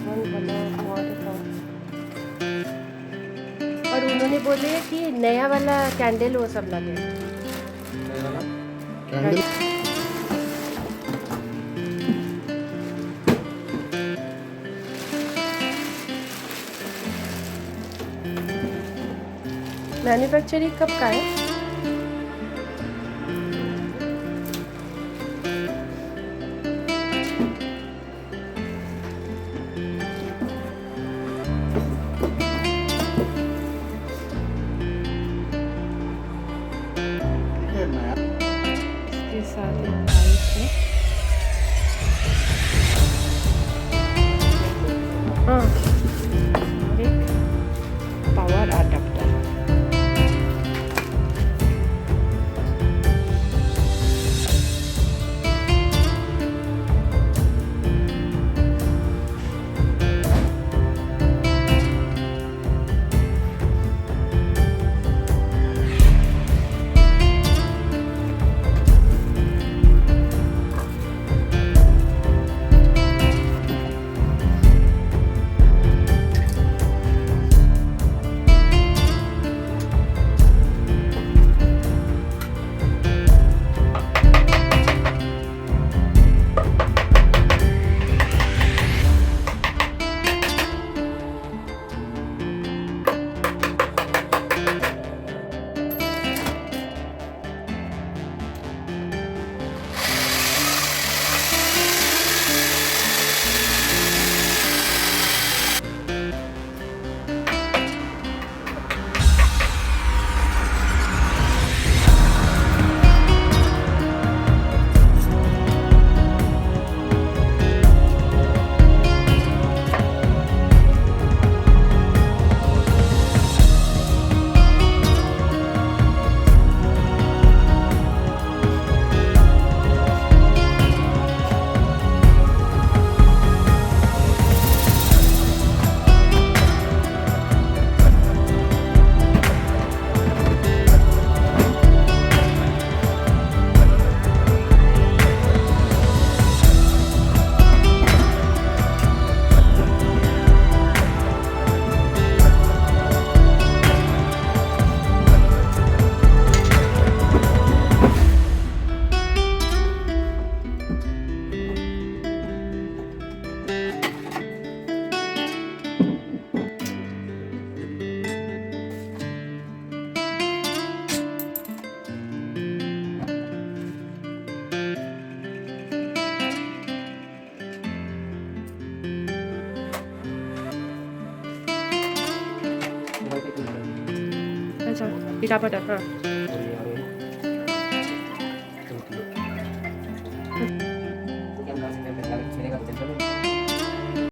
One वाला और था। और उन्होंने बोले कि नया वाला कैंडल वो सब लगे। कैंडल मैन्युफैक्चरिंग कब का है? इसके साथ एक पाइप है। हाँ, और एक पावर अडेप्टर। अच्छा, पिठा पटा हाँ।